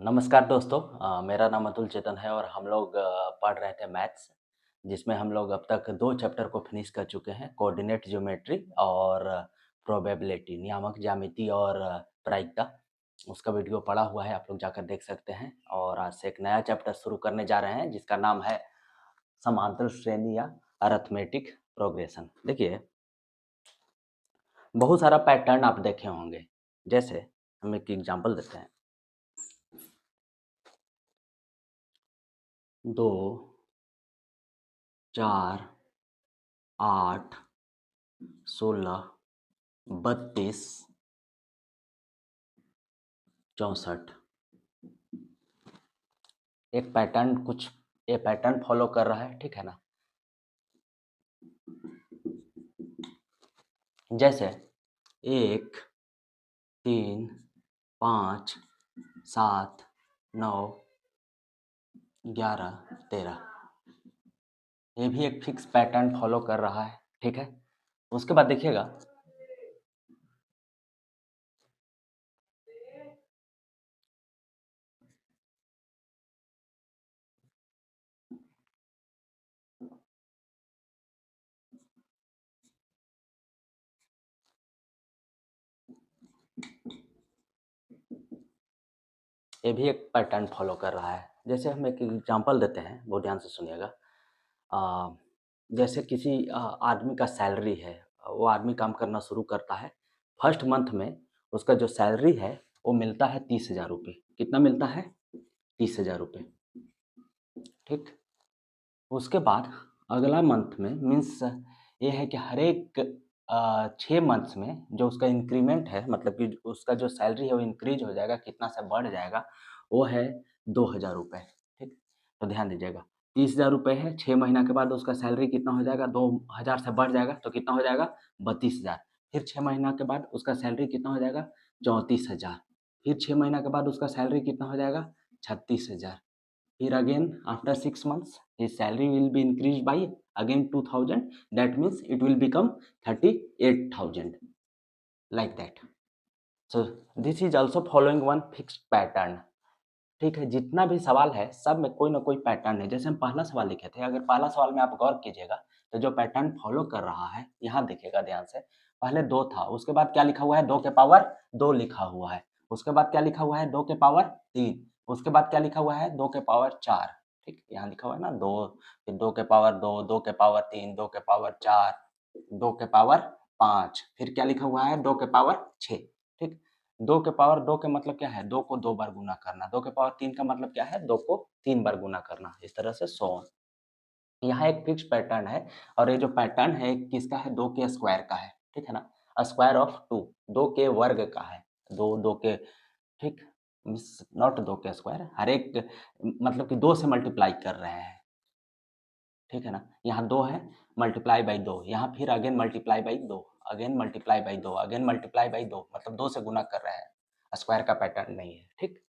नमस्कार दोस्तों। मेरा नाम अतुल चेतन है और हम लोग पढ़ रहे थे मैथ्स, जिसमें हम लोग अब तक 2 चैप्टर को फिनिश कर चुके हैं, कोऑर्डिनेट ज्योमेट्री और प्रोबेबिलिटी, नियामक ज्यामिति और प्रायिकता। उसका वीडियो पड़ा हुआ है, आप लोग जाकर देख सकते हैं। और आज से एक नया चैप्टर शुरू करने जा रहे हैं जिसका नाम है समांतर श्रेणी या अरिथमेटिक प्रोग्रेशन। देखिए, बहुत सारा पैटर्न आप देखे होंगे। जैसे हम एक एग्जांपल देते हैं। 2, 4, 8, 16, 32, 64। एक पैटर्न कुछ ये पैटर्न फॉलो कर रहा है, ठीक है ना। जैसे 1, 3, 5, 7, 9, 11, 13। ये भी एक फिक्स पैटर्न फॉलो कर रहा है, ठीक है। उसके बाद देखिएगा, ये भी एक पैटर्न फॉलो कर रहा है। जैसे हम एक एग्जांपल देते हैं, बहुत ध्यान से सुनिएगा। जैसे किसी आदमी का सैलरी है, वो आदमी काम करना शुरू करता है। फर्स्ट मंथ में उसका जो सैलरी है वो मिलता है 30,000 रुपये। कितना मिलता है? 30,000 रुपये, ठीक। उसके बाद अगला मंथ में मीन्स ये है कि हर एक 6 मंथ्स में जो उसका इंक्रीमेंट है, मतलब कि उसका जो सैलरी है वो इंक्रीज हो जाएगा, कितना से बढ़ जाएगा, वो है 2,000 रुपये, ठीक। तो ध्यान दीजिएगा, 30,000 रुपये है, 6 महीना के बाद उसका सैलरी कितना हो जाएगा? 2,000 से बढ़ जाएगा तो कितना हो जाएगा? 32,000। फिर 6 महीना के बाद उसका सैलरी कितना हो जाएगा? 34,000। फिर 6 महीना के बाद उसका सैलरी कितना हो जाएगा? 36,000। Here again, after 6 months, his salary will be increased by again 2,000. That means it will become 38,000. Like that. So this is also following one fixed pattern. ठीक है, जितना भी सवाल है सब में कोई ना कोई पैटर्न है। जैसे हम पहला सवाल लिखे थे, अगर पहला सवाल में आप गौर कीजिएगा तो जो पैटर्न फॉलो कर रहा है, यहाँ देखिएगा ध्यान से। पहले 2 था, उसके बाद क्या लिखा हुआ है? 2 के पावर 2 लिखा हुआ है। उसके बाद क्या लिखा हुआ है? 2 के पावर 3। उसके बाद क्या लिखा हुआ है? 2 के पावर 4। ठीक, यहाँ लिखा हुआ है ना 2, फिर 2 के पावर 2, 2 के पावर 3, 2 के पावर 4, 2 के पावर 5, फिर क्या लिखा हुआ है? 2 के पावर 6। ठीक, 2 के पावर 2 का मतलब क्या है? 2 को 2 बार गुना करना। 2 के पावर 3 का मतलब क्या है? 2 को 3 बार गुना करना। इस तरह से सो ऑन। यहाँ एक फिक्स पैटर्न है और ये जो पैटर्न है किसका है? 2 के स्क्वायर का है, ठीक है ना। स्क्वायर ऑफ 2, 2 के वर्ग का है। 2 के, ठीक, नॉट 2 के स्क्वायर, हर एक मतलब कि 2 से मल्टीप्लाई कर रहे हैं, ठीक है ना। यहाँ 2 है, मल्टीप्लाई बाई 2, यहाँ फिर again multiply by 2, again multiply by 2, again multiply by 2, मतलब 2 से गुना कर रहे हैं। स्क्वायर का पैटर्न नहीं है, ठीक।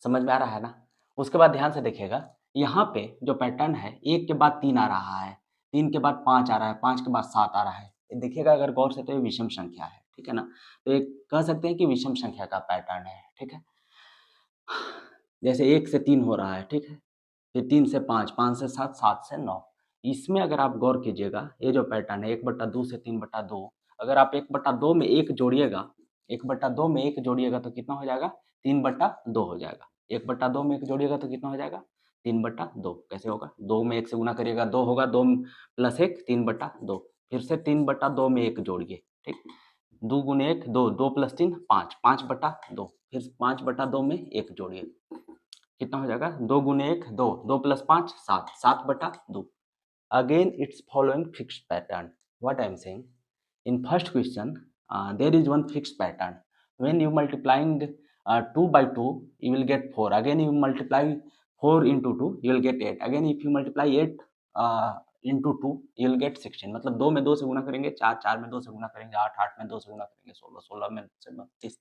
समझ में आ रहा है ना। उसके बाद ध्यान से देखिएगा, यहाँ पे जो पैटर्न है 1 के बाद 3 आ रहा है, 3 के बाद 5 आ रहा है, 5 के बाद 7 आ रहा है। ये देखिएगा अगर गौर से तो ये विषम संख्या है, ठीक है ना। तो ये कह सकते हैं कि विषम संख्या का पैटर्न है, ठीक है। जैसे 1 से 3 हो रहा है, ठीक है, फिर 3 से 5, 5 से 7, 7 से 9। इसमें अगर आप गौर कीजिएगा, ये जो पैटर्न है 1/2 से 3/2, अगर आप 1/2 में 1 जोड़िएगा, 1/2 में 1 जोड़िएगा तो कितना हो जाएगा? 3/2 हो जाएगा। 1/2 में 1 जोड़िएगा तो कितना हो जाएगा? 3/2। कैसे होगा? 2 में 1 से गुना करिएगा 2 होगा, 2 प्लस 1 3/2। फिर से 3/2 में 1 जोड़िए, ठीक। 2 गुने 1 2, 2 प्लस 3 5, 5/2। फिर 5/2 में 1 जोड़िए, कितना हो जाएगा? 2 गुने 1 2, 2 plus 5 7, 7/2। Again, it's following fixed pattern. What I am saying? In first question, there is one fixed pattern. When you multiplying 2 by 2, you will get 4. Again, you multiply 4 into 2, you will get 8. Again, if you multiply 8 into 2, you will get 16. मतलब 2 में 2 से गुना करेंगे 4, 4 में 2 से गुना करेंगे 8, 8 में 2 से गुना करेंगे 16, 16 में से 32।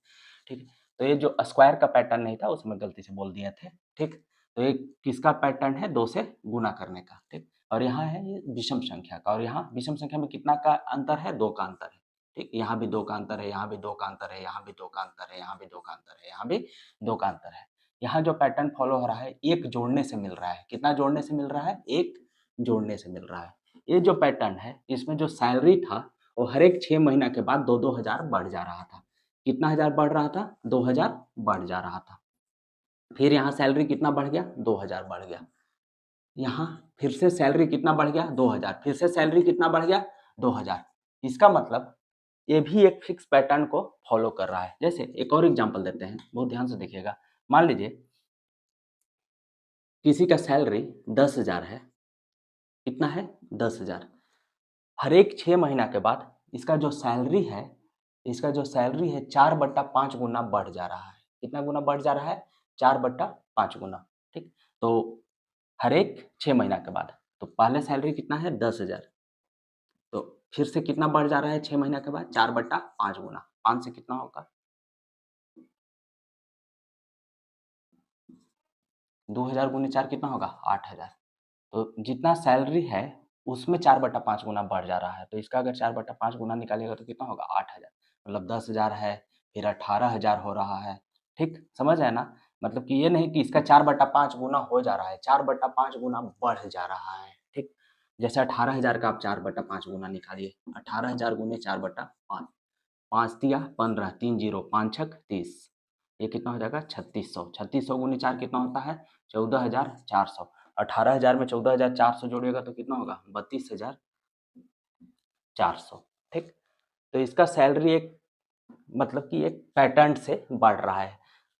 ठीक है, तो ये जो स्क्वायर का पैटर्न नहीं था उसमें गलती से बोल दिए थे, ठीक। तो ये किसका पैटर्न है? 2 से गुना करने का, ठीक। और यहाँ है ये विषम संख्या का, और यहाँ विषम संख्या में कितना का अंतर है? 2 का अंतर है। ठीक, यहाँ भी 2 का अंतर है, यहाँ भी 2 का अंतर है, यहाँ भी 2 का अंतर है, यहाँ भी 2 का अंतर है, यहाँ भी 2 का अंतर है। यहाँ जो पैटर्न फॉलो हो रहा है, एक जोड़ने से मिल रहा है। कितना जोड़ने से मिल रहा है? एक जोड़ने से मिल रहा है। ये जो पैटर्न है, इसमें जो सैलरी था वो हर एक 6 महीना के बाद 2-2 हज़ार बढ़ जा रहा था। कितना हज़ार बढ़ रहा था? 2 हज़ार बढ़ जा रहा था। फिर यहाँ सैलरी कितना बढ़ गया? 2 हज़ार बढ़ गया। यहाँ फिर से सैलरी कितना बढ़ गया? 2 हज़ार। फिर से सैलरी कितना बढ़ गया? 2 हज़ार। इसका मतलब ये भी एक फिक्स पैटर्न को फॉलो कर रहा है। जैसे एक और एग्जांपल देते हैं, बहुत ध्यान से देखिएगा। मान लीजिए किसी का सैलरी 10,000 है। कितना है? 10,000। हर एक 6 महीना के बाद इसका जो सैलरी है, 4/5 गुना बढ़ जा रहा है। कितना गुना बढ़ जा रहा है? 4/5 गुना। ठीक, तो हर एक 6 महीना के बाद, तो पहले सैलरी कितना है? 10,000। तो फिर से कितना बढ़ जा रहा है 6 महीना के बाद? 4/5 गुना। 5 से कितना होगा? 2,000 गुने 4 कितना होगा? 8,000। तो जितना सैलरी है उसमें 4/5 गुना बढ़ जा रहा है। तो इसका अगर 4/5 गुना निकालिएगा तो कितना होगा? 8,000। मतलब 10,000 है, फिर 18,000 हो रहा है। ठीक, समझ आया ना? मतलब कि ये नहीं कि इसका 4/5 गुना हो जा रहा है, 4/5 गुना बढ़ जा रहा है। ठीक, जैसे 18,000 का आप 4/5 गुना निकालिए। 18,000 गुने 4/5, 5 तिया 15, 3 जीरो 5 छक 30। ये कितना हो जाएगा? 3600। 3600 गुने 4 कितना होता है? 14,400। 18,000 में 14,400 जोड़िएगा तो कितना होगा? 32,400। ठीक, तो इसका सैलरी एक मतलब कि एक पैटर्न से बढ़ रहा है।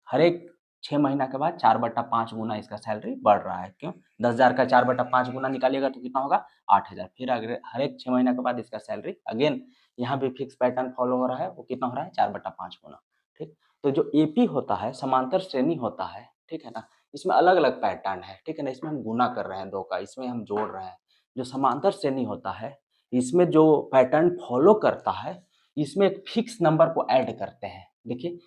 हर एक 6 महीना के बाद 4/5 गुना इसका सैलरी बढ़ रहा है। क्यों? 10,000 का 4/5 गुना निकालिएगा तो कितना होगा? 8,000। फिर अगर हर एक 6 महीना के बाद इसका सैलरी अगेन यहाँ भी फिक्स पैटर्न फॉलो हो रहा है। वो कितना हो रहा है? 4/5 गुना। ठीक, तो जो एपी होता है, समांतर श्रेणी होता है, ठीक है ना, इसमें अलग अलग पैटर्न है। ठीक है ना, इसमें हम गुना कर रहे हैं 2 का, इसमें हम जोड़ रहे हैं। जो समांतर श्रेणी होता है, इसमें जो पैटर्न फॉलो करता है, इसमें एक फिक्स नंबर को ऐड करते हैं। देखिए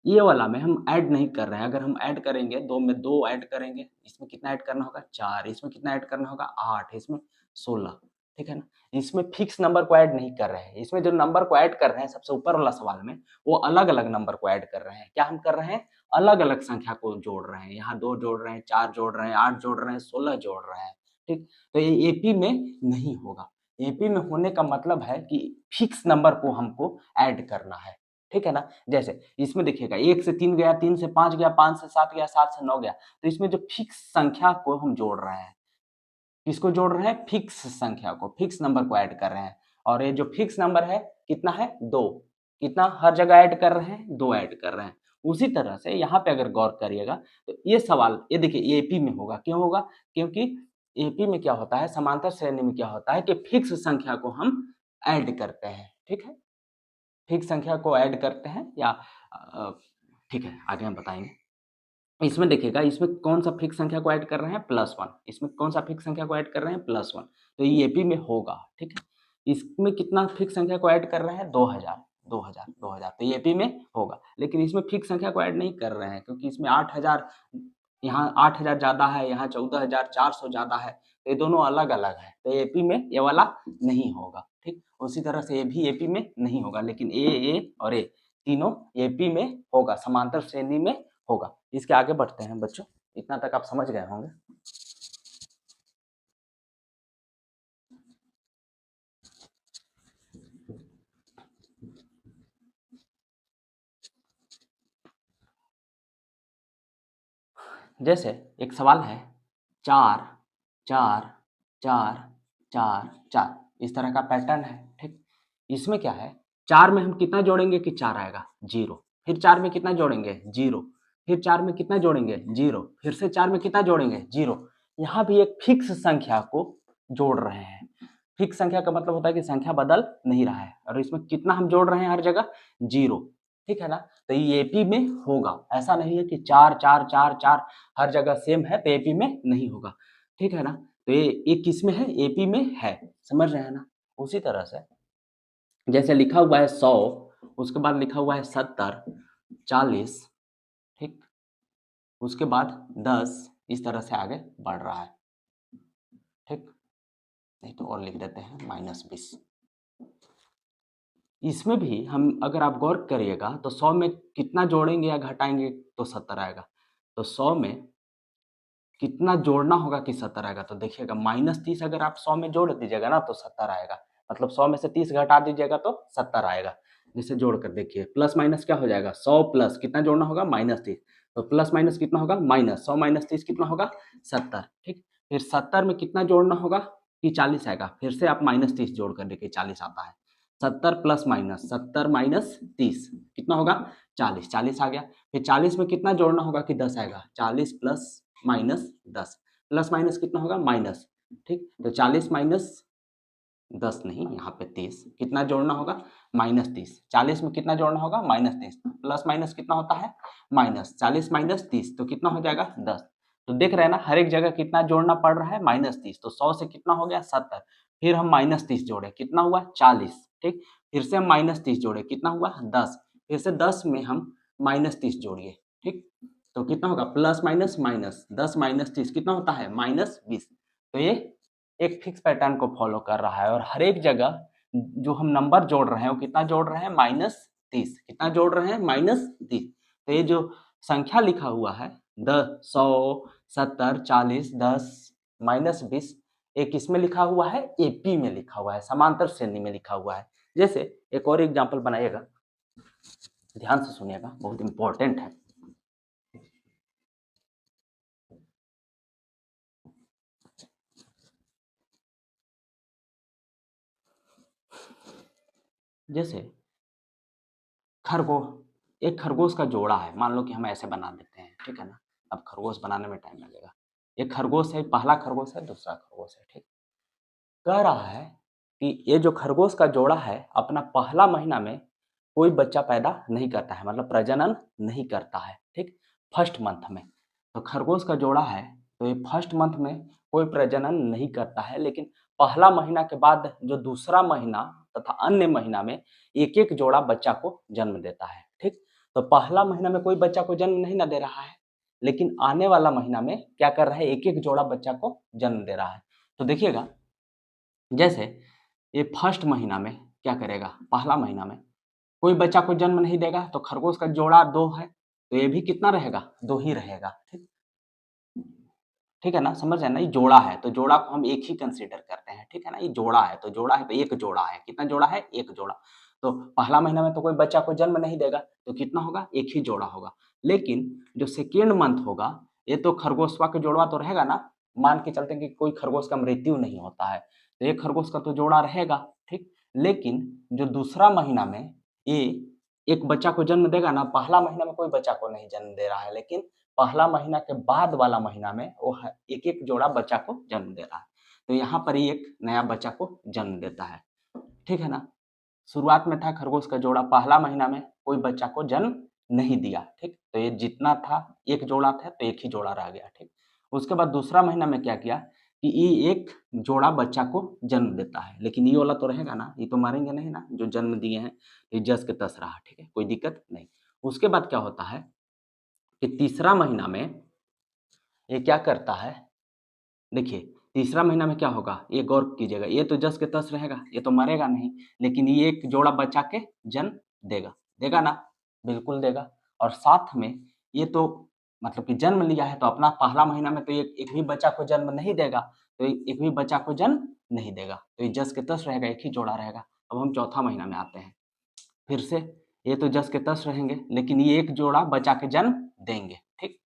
ये वाला में हम ऐड नहीं कर रहे हैं। अगर हम ऐड करेंगे, 2 में 2 ऐड करेंगे, इसमें कितना ऐड करना होगा? 4। इसमें कितना ऐड करना होगा? 8। इसमें 16। ठीक है ना, इसमें फिक्स नंबर को ऐड नहीं कर रहे हैं। इसमें जो नंबर को ऐड कर रहे हैं सबसे ऊपर वाला सवाल में, वो अलग अलग नंबर को ऐड कर रहे हैं। क्या हम कर रहे हैं? अलग अलग संख्या को जोड़ रहे हैं। यहाँ 2 जोड़ रहे हैं, 4 जोड़ रहे हैं, 8 जोड़ रहे हैं, 16 जोड़ रहे हैं। ठीक, तो ये एपी में नहीं होगा। एपी में होने का मतलब है कि फिक्स नंबर को हमको ऐड करना है। ठीक है ना, जैसे इसमें देखिएगा 1 से 3 गया, 3 से 5 गया, 5 से 7 गया, 7 से 9 गया। तो इसमें जो फिक्स संख्या को हम जोड़ रहे हैं। किसको जोड़ रहे हैं? फिक्स संख्या को, फिक्स नंबर को ऐड कर रहे हैं। और ये जो फिक्स नंबर है कितना है? 2। कितना हर जगह ऐड कर रहे हैं? 2 ऐड कर रहे हैं। उसी तरह से यहाँ पे अगर गौर करिएगा तो ये सवाल, ये देखिए एपी में होगा। क्यों होगा? क्योंकि एपी में क्या होता है, समांतर श्रेणी में क्या होता है कि फिक्स संख्या को हम ऐड करते हैं। ठीक है, फिक्स संख्या को ऐड करते हैं या ठीक है, आगे हम बताएंगे। इसमें देखिएगा, इसमें कौन सा फिक्स संख्या को ऐड कर रहे हैं? +1। इसमें कौन सा फिक्स संख्या को ऐड कर रहे हैं? +1। तो ये एपी में होगा। ठीक है, इसमें कितना फिक्स संख्या को ऐड कर रहे हैं? 2000, 2000, 2000। तो ये एपी में होगा। लेकिन इसमें फिक्स संख्या को ऐड नहीं कर रहे हैं क्योंकि इसमें 8000, यहाँ 8000 ज़्यादा है, यहाँ 14,400 ज़्यादा है। तो ये दोनों अलग अलग है। तो एपी में ये वाला नहीं होगा। ठीक, उसी तरह से ये भी एपी में नहीं होगा। लेकिन ए और ए तीनों एपी में होगा, समांतर श्रेणी में होगा। इसके आगे बढ़ते हैं बच्चों, इतना तक आप समझ गए होंगे। जैसे एक सवाल है 4 4 4 4 4, इस तरह का पैटर्न है। ठीक, इसमें क्या है, 4 में हम कितना जोड़ेंगे कि 4 आएगा? 0। फिर 4 में कितना जोड़ेंगे? 0। फिर 4 में कितना जोड़ेंगे? 0। फिर से 4 में कितना जोड़ेंगे? 0। यहाँ भी एक फिक्स संख्या को जोड़ रहे हैं। फिक्स संख्या का मतलब होता है कि संख्या बदल नहीं रहा है। और इसमें कितना हम जोड़ रहे हैं? हर जगह 0। ठीक है ना, तो ये एपी में होगा। ऐसा नहीं है कि 4 4 4 4 हर जगह सेम है तो एपी में नहीं होगा। ठीक है ना, तो ये किस में है? एपी में है। समझ रहे हैं ना? उसी तरह से जैसे लिखा हुआ है 100, उसके बाद लिखा हुआ है 70, 40, ठीक, उसके बाद 10, इस तरह से आगे बढ़ रहा है। ठीक, नहीं तो और लिख देते हैं -20। इसमें भी हम अगर आप गौर करिएगा तो 100 में कितना जोड़ेंगे या घटाएंगे तो 70 आएगा। तो 100 में कितना जोड़ना होगा कि 70 आएगा, तो देखिएगा -30 अगर आप 100 में जोड़ दीजिएगा ना तो 70 आएगा, मतलब 100 में से 30 घटा दीजिएगा तो 70 आएगा। जिसे जोड़ कर देखिए, प्लस माइनस क्या हो जाएगा, 100 प्लस कितना जोड़ना होगा, -30, तो प्लस माइनस कितना होगा, माइनस 100 माइनस 30 कितना होगा, 70। ठीक, फिर 70 में कितना जोड़ना होगा कि 40 आएगा, फिर से आप -30 जोड़ कर देखिए 40 आता है। 70 प्लस माइनस 70 माइनस 30 कितना होगा, 40, 40 आ गया। फिर 40 में कितना जोड़ना होगा कि 10 आएगा, 40 प्लस माइनस 10, प्लस माइनस कितना होगा, माइनस। ठीक, तो 40 माइनस 10 नहीं, यहाँ पे 30, कितना जोड़ना होगा, -30। 40 में कितना जोड़ना होगा, -30, प्लस माइनस कितना होता है, माइनस। 40 माइनस 30 तो कितना हो जाएगा, 10। तो देख रहे हैं ना, हर एक जगह कितना जोड़ना पड़ रहा है, -30। तो 100 से कितना हो गया, 70। फिर हम -30 जोड़े, कितना हुआ, 40। ठीक, फिर से हम -30 जोड़े, कितना हुआ, 10। फिर से 10 में हम -30 जोड़िए। ठीक, तो कितना होगा, प्लस माइनस माइनस, 10 माइनस 30 कितना होता है, -20। तो ये एक फिक्स पैटर्न को फॉलो कर रहा है और हर एक जगह जो हम नंबर जोड़ रहे हैं वो कितना जोड़ रहे हैं, -30। कितना जोड़ रहे हैं, -30। तो ये जो संख्या लिखा हुआ है 10, 100, 70, 40, 10, -20, एक इसमें लिखा हुआ है, एपी में लिखा हुआ है, समांतर श्रेणी में लिखा हुआ है। जैसे एक और एग्जाम्पल बनाइएगा, ध्यान से सुनिएगा, बहुत इंपॉर्टेंट है। जैसे एक खरगोश का जोड़ा है, मान लो कि हम ऐसे बना देते हैं, ठीक है ना। अब खरगोश बनाने में टाइम लगेगा। एक खरगोश है, पहला खरगोश है, दूसरा खरगोश है। ठीक, कह रहा है कि ये जो खरगोश का जोड़ा है अपना पहला महीना में कोई बच्चा पैदा नहीं करता है, मतलब प्रजनन नहीं करता है। ठीक, फर्स्ट मंथ में। तो खरगोश का जोड़ा है, तो ये फर्स्ट मंथ में कोई प्रजनन नहीं करता है, लेकिन पहला महीना के बाद जो दूसरा महीना तथा अन्य महीना में एक एक जोड़ा बच्चा को जन्म देता है। ठीक, तो पहला महीना में कोई बच्चा को जन्म नहीं ना दे रहा है, लेकिन आने वाला महीना में क्या कर रहा है, एक एक जोड़ा बच्चा को जन्म दे रहा है। तो देखिएगा, जैसे ये फर्स्ट महीना में क्या करेगा, पहला महीना में कोई बच्चा को जन्म नहीं देगा, तो खरगोश का जोड़ा 2 है, तो ये भी कितना रहेगा, 2 ही रहेगा। ठीक, ठीक है ना, समझ रहे हैं ना, ये जोड़ा है तो जोड़ा को हम एक ही कंसीडर करते हैं। ठीक है ना, ये जोड़ा है तो एक जोड़ा है, कितना जोड़ा है, एक जोड़ा। तो पहला महीना में तो कोई बच्चा को जन्म नहीं देगा, तो कितना होगा, एक ही जोड़ा होगा। लेकिन जो सेकेंड मंथ होगा, ये तो खरगोशवा का जोड़ा तो रहेगा ना, मान के चलते हैं कि कोई खरगोश का मृत्यु नहीं होता है, तो एक खरगोश का तो जोड़ा रहेगा। ठीक, लेकिन जो दूसरा महीना में ये एक बच्चा को जन्म देगा ना, पहला महीना में कोई बच्चा को नहीं जन्म दे रहा है, लेकिन पहला महीना के बाद वाला महीना में वो एक एक जोड़ा बच्चा को जन्म दे रहा है। तो यहाँ पर ही एक नया बच्चा को जन्म देता है। ठीक है ना, शुरुआत में था खरगोश का जोड़ा, पहला महीना में कोई बच्चा को जन्म नहीं दिया। ठीक, तो ये जितना था एक जोड़ा था, तो एक ही जोड़ा रह गया। ठीक, उसके बाद दूसरा महीना में क्या किया कि ये एक जोड़ा बच्चा को जन्म देता है, लेकिन ये वाला तो रहेगा ना, ये तो मारेंगे नहीं ना, जो जन्म दिए हैं, ये जस के तस रहा। ठीक है, कोई दिक्कत नहीं। उसके बाद क्या होता है कि तीसरा महीना में ये क्या करता है, देखिए तीसरा महीना में क्या होगा, ये गौर कीजिएगा, ये तो जस के तस रहेगा, ये तो मरेगा नहीं, लेकिन ये एक जोड़ा बच्चा के जन्म देगा, देगा ना, बिल्कुल देगा। और साथ में ये तो मतलब कि जन्म लिया है, तो अपना पहला महीना में तो ये एक भी बच्चा को जन्म नहीं देगा, तो एक भी बच्चा को जन्म नहीं देगा, तो ये जस के तस रहेगा, एक ही जोड़ा रहेगा। अब हम चौथा महीना में आते हैं, फिर से ये तो जस के तस रहेंगे, लेकिन ये एक जोड़ा बच्चा के जन्म देंगे। ठीक,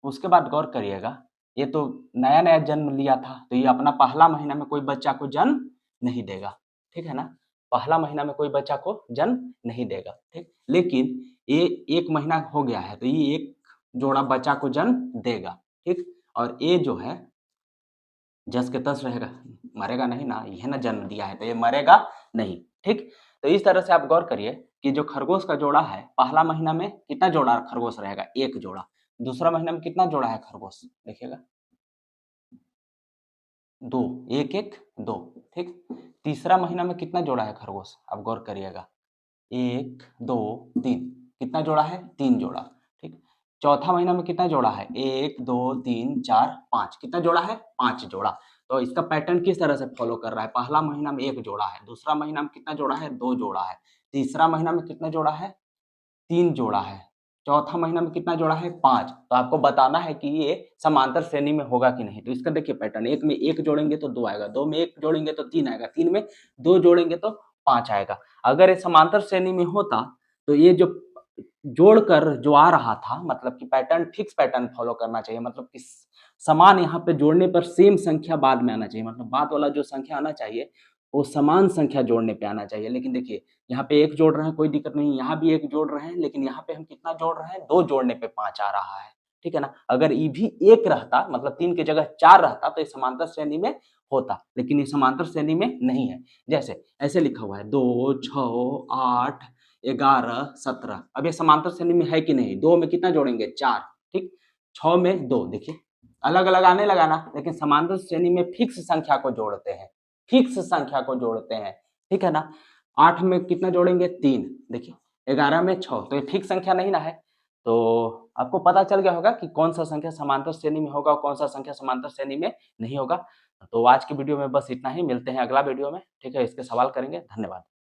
उसके बाद गौर करिएगा, ये तो नया नया जन्म लिया था, तो ये अपना पहला महीना में कोई बच्चा को जन्म नहीं देगा। ठीक है ना, पहला महीना में कोई बच्चा को जन्म नहीं देगा। ठीक, लेकिन ये एक महीना हो गया है, तो ये एक जोड़ा बच्चा को जन्म देगा। ठीक, और ये जो है जस के तस रहेगा, मरेगा नहीं ना, ये ना जन्म दिया है, तो ये मरेगा नहीं। ठीक, तो इस तरह से आप गौर करिए कि जो खरगोश का जोड़ा है, पहला महीना में कितना जोड़ा खरगोश रहेगा, एक जोड़ा। दूसरा महीना में कितना जोड़ा है खरगोश, देखिएगा 2, 1 1 2। ठीक, तीसरा महीना में कितना जोड़ा है खरगोश, आप गौर करिएगा, 1 2 3, कितना जोड़ा है, 3 जोड़ा। ठीक, चौथा महीना में कितना जोड़ा है, 1 2 3 4 5, कितना जोड़ा है, 5 जोड़ा। तो इसका पैटर्न किस तरह से फॉलो कर रहा है, पहला महीना में 1 जोड़ा है, दूसरा महीना में कितना जोड़ा है, 2 जोड़ा है, तीसरा महीना में कितना जोड़ा है, 3 जोड़ा है, चौथा महीना में कितना जोड़ा है, 5। तो आपको बताना है कि ये समांतर श्रेणी में होगा कि नहीं। तो इसका देखिए पैटर्न, 1 में 1 जोड़ेंगे तो 2 आएगा, 2 में 1 जोड़ेंगे तो 3 आएगा, 3 में 2 जोड़ेंगे तो 5 आएगा। अगर ये समांतर श्रेणी में होता तो ये जो जोड़कर जो आ रहा था, मतलब कि पैटर्न फिक्स पैटर्न फॉलो करना चाहिए, मतलब कि समान यहाँ पे जोड़ने पर सेम संख्या बाद में आना चाहिए, मतलब बाद वाला जो संख्या आना चाहिए वो समान संख्या जोड़ने पे आना चाहिए। लेकिन देखिए यहाँ पे 1 जोड़ रहे हैं, कोई दिक्कत नहीं, यहाँ भी 1 जोड़ रहे हैं, लेकिन यहाँ पे हम कितना जोड़ रहे हैं, 2 जोड़ने पे 5 आ रहा है, ठीक है ना। अगर ये भी 1 रहता, मतलब 3 की जगह 4 रहता तो ये समांतर श्रेणी में होता, लेकिन ये समांतर श्रेणी में नहीं है। जैसे ऐसे लिखा हुआ है 2, 6, 8, 11, 17। अब ये समांतर श्रेणी में है कि नहीं, 2 में कितना जोड़ेंगे, 4, ठीक, 6 में 2, देखिए अलग अलग आने लगा ना, लेकिन समांतर श्रेणी में फिक्स संख्या को जोड़ते हैं, फिक्स संख्या को जोड़ते हैं, ठीक है ना। 8 में कितना जोड़ेंगे, 3, देखिए 11 में 6, तो ये फिक्स संख्या नहीं ना है। तो आपको पता चल गया होगा कि कौन सा संख्या समांतर श्रेणी में होगा और कौन सा संख्या समांतर श्रेणी में नहीं होगा। तो आज की वीडियो में बस इतना ही, मिलते हैं अगला वीडियो में, ठीक है। इसके सवाल करेंगे। धन्यवाद।